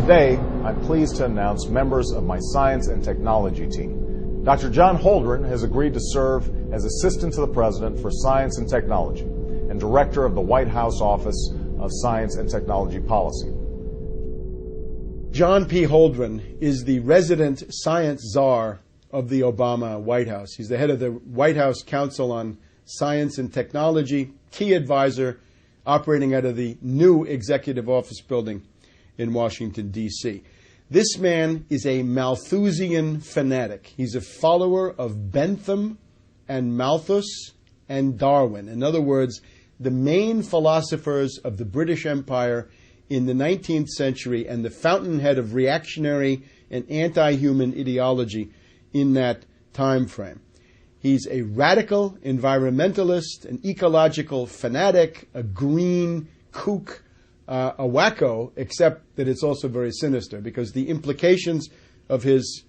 Today, I'm pleased to announce members of my science and technology team. Dr. John Holdren has agreed to serve as Assistant to the President for Science and Technology and Director of the White House Office of Science and Technology Policy. John P. Holdren is the resident science czar of the Obama White House. He's the head of the White House Council on Science and Technology, key advisor operating out of the new Executive Office building in Washington, D.C. This man is a Malthusian fanatic. He's a follower of Bentham and Malthus and Darwin. In other words, the main philosophers of the British Empire in the 19th century and the fountainhead of reactionary and anti-human ideology in that time frame. He's a radical environmentalist, an ecological fanatic, a green kook, a wacko, except that it's also very sinister because the implications of his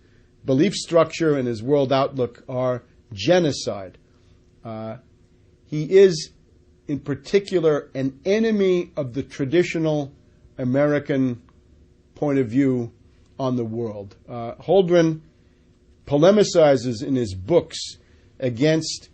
belief structure and his world outlook are genocide. He is, in particular, an enemy of the traditional American point of view on the world. Holdren polemicizes in his books against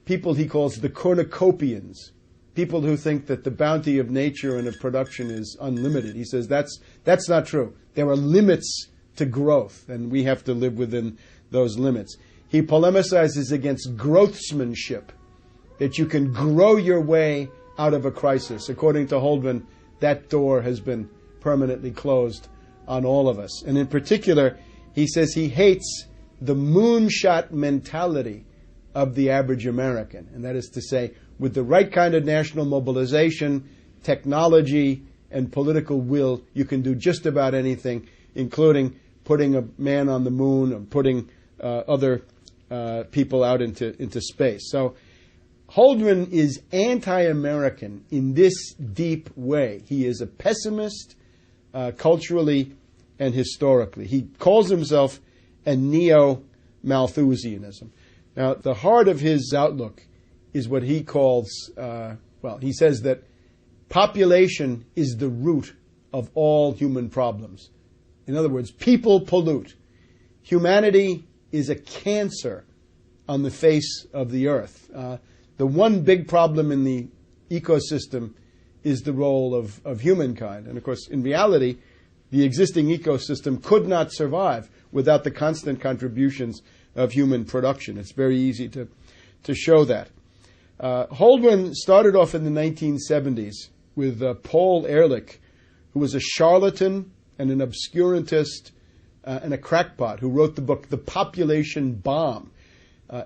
people he calls the cornucopians, people who think that the bounty of nature and of production is unlimited. He says that's not true. There are limits to growth, and we have to live within those limits. He polemicizes against growthsmanship, that you can grow your way out of a crisis. According to Holdren, that door has been permanently closed on all of us. And in particular, he says he hates the moonshot mentality of the average American. And that is to say, with the right kind of national mobilization, technology, and political will, you can do just about anything, including putting a man on the moon or putting other people out into space. So Holdren is anti-American in this deep way. He is a pessimist culturally and historically. He calls himself a neo-Malthusianism. Now, the heart of his outlook is what he calls, he says that population is the root of all human problems. In other words, people pollute. Humanity is a cancer on the face of the earth. The one big problem in the ecosystem is the role of humankind. And of course, in reality, the existing ecosystem could not survive without the constant contributions of human production. It's very easy to show that. Holdren started off in the 1970s with Paul Ehrlich, who was a charlatan and an obscurantist and a crackpot who wrote the book The Population Bomb.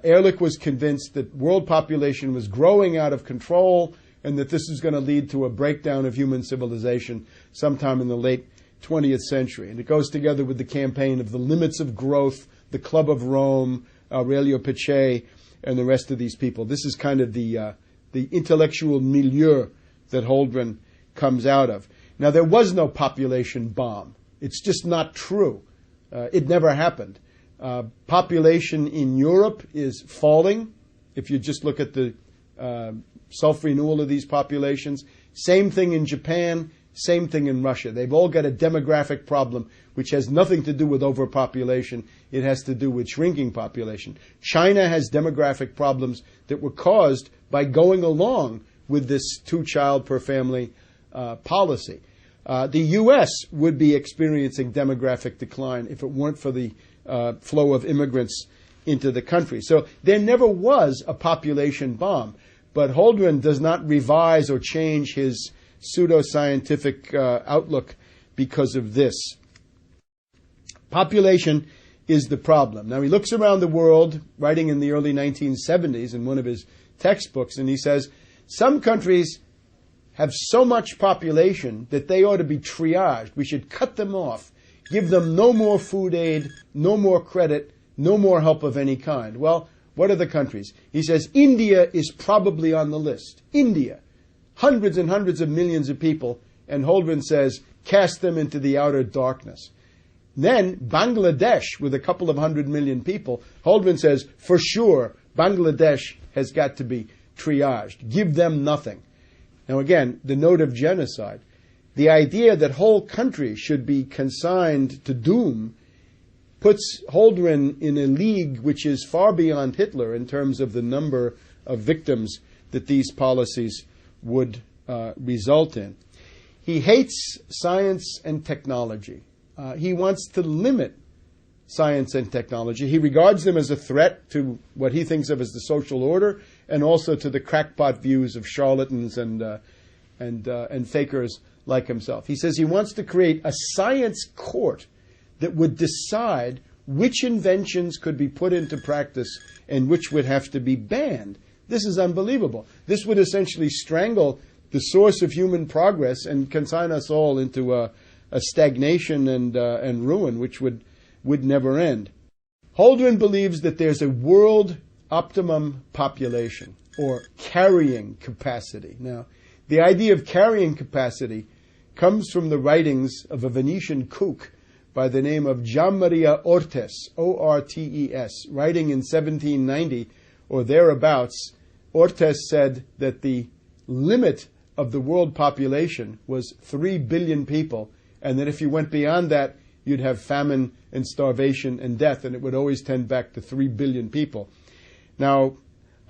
Ehrlich was convinced that world population was growing out of control and that this was going to lead to a breakdown of human civilization sometime in the late 20th century. And it goes together with the campaign of the limits of growth, the Club of Rome, Aurelio Peccei, and the rest of these people. This is kind of the intellectual milieu that Holdren comes out of. Now, there was no population bomb. It's just not true. It never happened. Population in Europe is falling. If you just look at the self-renewal of these populations. Same thing in Japan. Same thing in Russia. They've all got a demographic problem which has nothing to do with overpopulation. It has to do with shrinking population. China has demographic problems that were caused by going along with this two-child per family policy. The U.S. would be experiencing demographic decline if it weren't for the flow of immigrants into the country. So there never was a population bomb. But Holdren does not revise or change his pseudoscientific outlook because of this. Population is the problem. Now, he looks around the world, writing in the early 1970s in one of his textbooks, and he says, some countries have so much population that they ought to be triaged. We should cut them off, give them no more food aid, no more credit, no more help of any kind. Well, what are the countries? He says India is probably on the list. India. Hundreds and hundreds of millions of people. And Holdren says, cast them into the outer darkness. Then Bangladesh, with a couple of 100 million people, Holdren says, for sure, Bangladesh has got to be triaged. Give them nothing. Now again, the note of genocide. the idea that whole countries should be consigned to doom puts Holdren in a league which is far beyond Hitler in terms of the number of victims that these policies would result in. He hates science and technology. He wants to limit science and technology. He regards them as a threat to what he thinks of as the social order, and also to the crackpot views of charlatans and fakers like himself. He says he wants to create a science court that would decide which inventions could be put into practice and which would have to be banned. This is unbelievable. This would essentially strangle the source of human progress and consign us all into a stagnation and ruin, which would never end. Holdren believes that there's a world optimum population, or carrying capacity. Now, the idea of carrying capacity comes from the writings of a Venetian kook by the name of Gianmaria Ortes, O-R-T-E-S, writing in 1790 or thereabouts. Ortes said that the limit of the world population was 3 billion people, and that if you went beyond that, you'd have famine and starvation and death, and it would always tend back to 3 billion people. Now,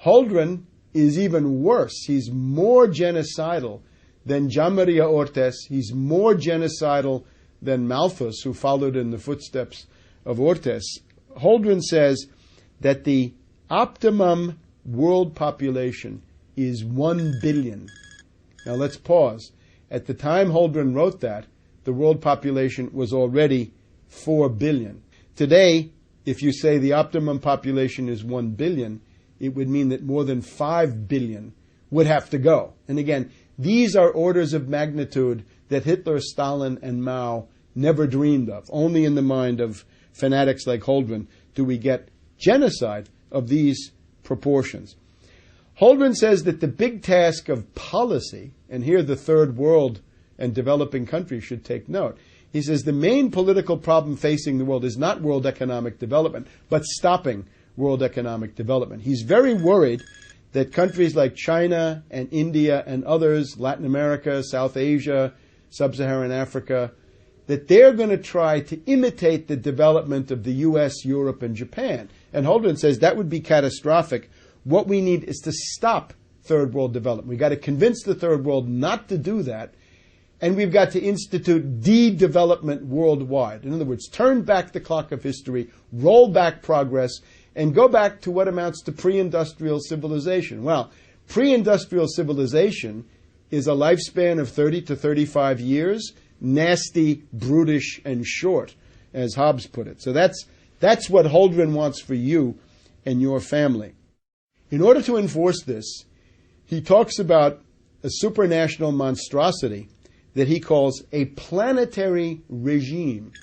Holdren is even worse. He's more genocidal than Gianmaria Ortes. He's more genocidal than Malthus, who followed in the footsteps of Ortes. Holdren says that the optimum world population is 1 billion. Now let's pause. At the time Holdren wrote that, the world population was already 4 billion. Today, if you say the optimum population is 1 billion, it would mean that more than 5 billion would have to go. And again, these are orders of magnitude that Hitler, Stalin, and Mao never dreamed of. Only in the mind of fanatics like Holdren do we get genocide of these proportions. Holdren says that the big task of policy, and here the third world and developing countries should take note. He says the main political problem facing the world is not world economic development, but stopping world economic development. He's very worried that countries like China and India and others, Latin America, South Asia, Sub-Saharan Africa, that they're going to try to imitate the development of the US, Europe, and Japan. And Holdren says that would be catastrophic. What we need is to stop third world development. We've got to convince the third world not to do that, and we've got to institute de-development worldwide. In other words, turn back the clock of history, roll back progress, and go back to what amounts to pre-industrial civilization. Well, pre-industrial civilization is a lifespan of 30 to 35 years, nasty, brutish, and short, as Hobbes put it. So that's what Holdren wants for you and your family. In order to enforce this, he talks about a supranational monstrosity that he calls a planetary regime.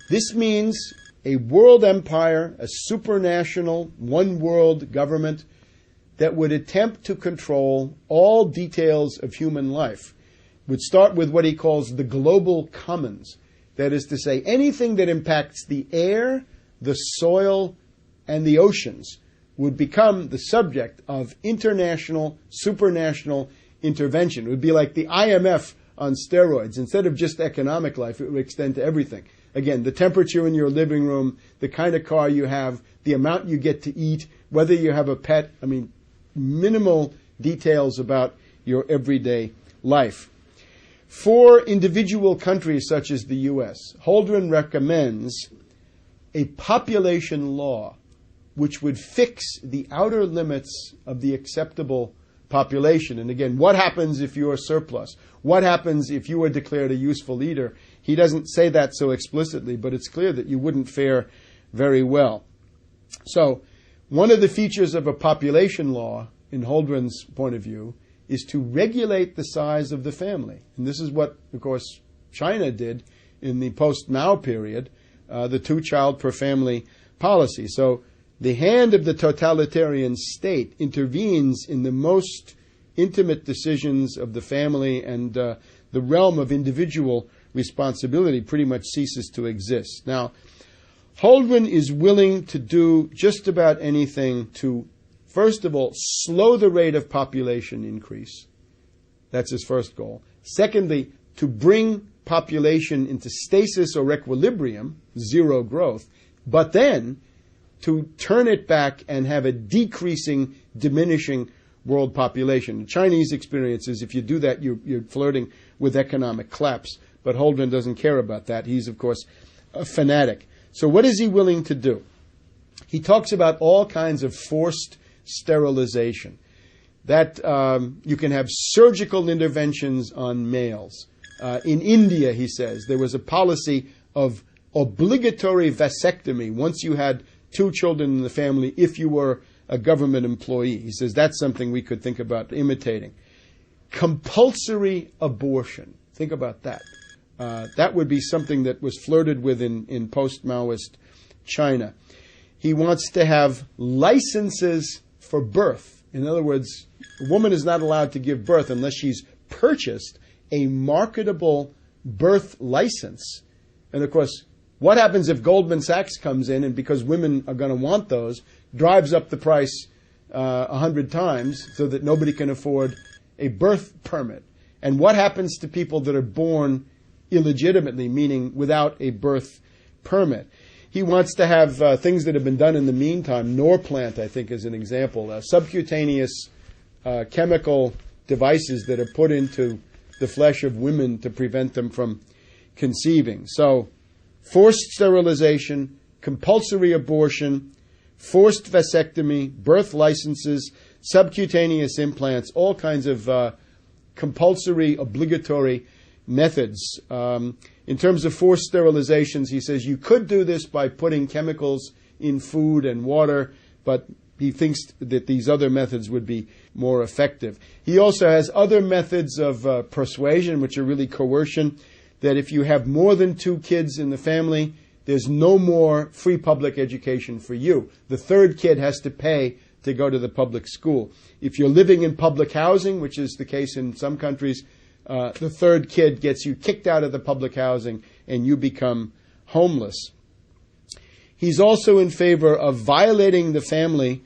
This means a world empire, a supranational, one-world government that would attempt to control all details of human life. Would start with what he calls the global commons. That is to say, anything that impacts the air, the soil, and the oceans would become the subject of international, supranational intervention. It would be like the IMF on steroids. Instead of just economic life, it would extend to everything. Again, the temperature in your living room, the kind of car you have, the amount you get to eat, whether you have a pet. I mean, minimal details about your everyday life. For individual countries such as the U.S., Holdren recommends a population law which would fix the outer limits of the acceptable population. And again, what happens if you are surplus? What happens if you are declared a useful leader? He doesn't say that so explicitly, but it's clear that you wouldn't fare very well. So, one of the features of a population law, in Holdren's point of view, is to regulate the size of the family. And this is what, of course, China did in the post-Mao period, the 2-child per family policy. So the hand of the totalitarian state intervenes in the most intimate decisions of the family, and the realm of individual responsibility pretty much ceases to exist. Now, Holdren is willing to do just about anything to, first of all, slow the rate of population increase. That's his first goal. Secondly, to bring population into stasis or equilibrium, zero growth, but then to turn it back and have a decreasing, diminishing world population. The Chinese experience is if you do that, you're flirting with economic collapse. But Holdren doesn't care about that. He's, of course, a fanatic. So what is he willing to do? He talks about all kinds of forced sterilization. That you can have surgical interventions on males. In India, he says, there was a policy of obligatory vasectomy once you had 2 children in the family if you were a government employee. He says that's something we could think about imitating. Compulsory abortion. Think about that. That would be something that was flirted with in post-Maoist China. He wants to have licenses for birth. In other words, a woman is not allowed to give birth unless she's purchased a marketable birth license. And of course, what happens if Goldman Sachs comes in and, because women are going to want those, drives up the price 100 times so that nobody can afford a birth permit? And what happens to people that are born illegitimately, meaning without a birth permit? He wants to have things that have been done in the meantime. Norplant, I think, is an example. Subcutaneous chemical devices that are put into the flesh of women to prevent them from conceiving. So, forced sterilization, compulsory abortion, forced vasectomy, birth licenses, subcutaneous implants, all kinds of compulsory, obligatory methods. In terms of forced sterilizations, he says you could do this by putting chemicals in food and water, but he thinks that these other methods would be more effective. He also has other methods of persuasion, which are really coercion, that if you have more than 2 kids in the family, there's no more free public education for you. The 3rd kid has to pay to go to the public school. If you're living in public housing, which is the case in some countries, the 3rd kid gets you kicked out of the public housing and you become homeless. He's also in favor of violating the family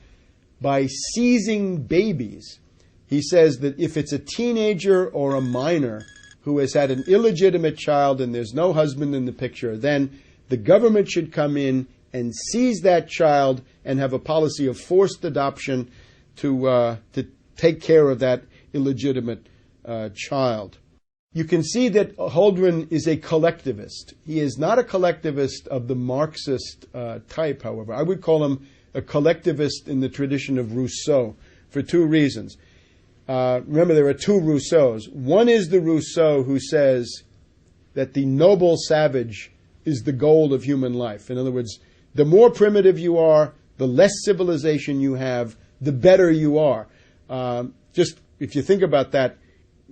by seizing babies. He says that if it's a teenager or a minor who has had an illegitimate child and there's no husband in the picture, then the government should come in and seize that child and have a policy of forced adoption to take care of that illegitimate child. You can see that Holdren is a collectivist. He is not a collectivist of the Marxist type, however. I would call him a collectivist in the tradition of Rousseau for 2 reasons. Remember, there are 2 Rousseaus. One is the Rousseau who says that the noble savage is the goal of human life. In other words, the more primitive you are, the less civilization you have, the better you are. Just if you think about that,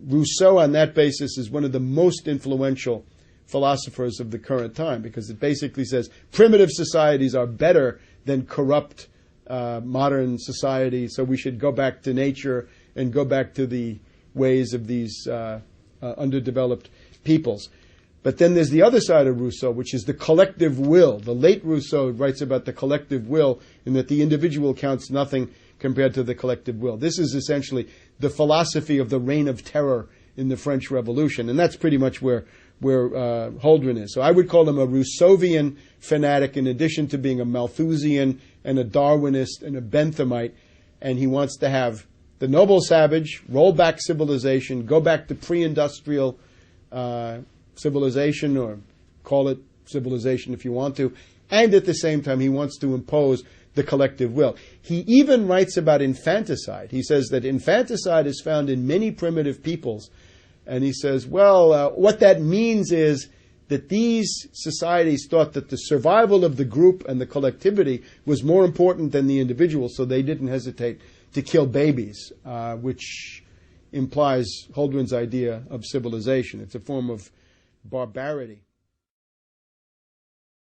Rousseau on that basis is one of the most influential philosophers of the current time, because it basically says primitive societies are better than corrupt modern society, so we should go back to nature and go back to the ways of these underdeveloped peoples. But then there's the other side of Rousseau, which is the collective will. The late Rousseau writes about the collective will, and that the individual counts nothing compared to the collective will. This is essentially the philosophy of the reign of terror in the French Revolution, and that's pretty much where Holdren is. So I would call him a Rousseauvian fanatic, in addition to being a Malthusian and a Darwinist and a Benthamite, and he wants to have the noble savage, roll back civilization, go back to pre-industrial civilization, or call it civilization if you want to, and at the same time he wants to impose the collective will. He even writes about infanticide. He says that infanticide is found in many primitive peoples, and he says, what that means is that these societies thought that the survival of the group and the collectivity was more important than the individual, so they didn't hesitate to kill babies, which implies Holdren's idea of civilization. It's a form of barbarity.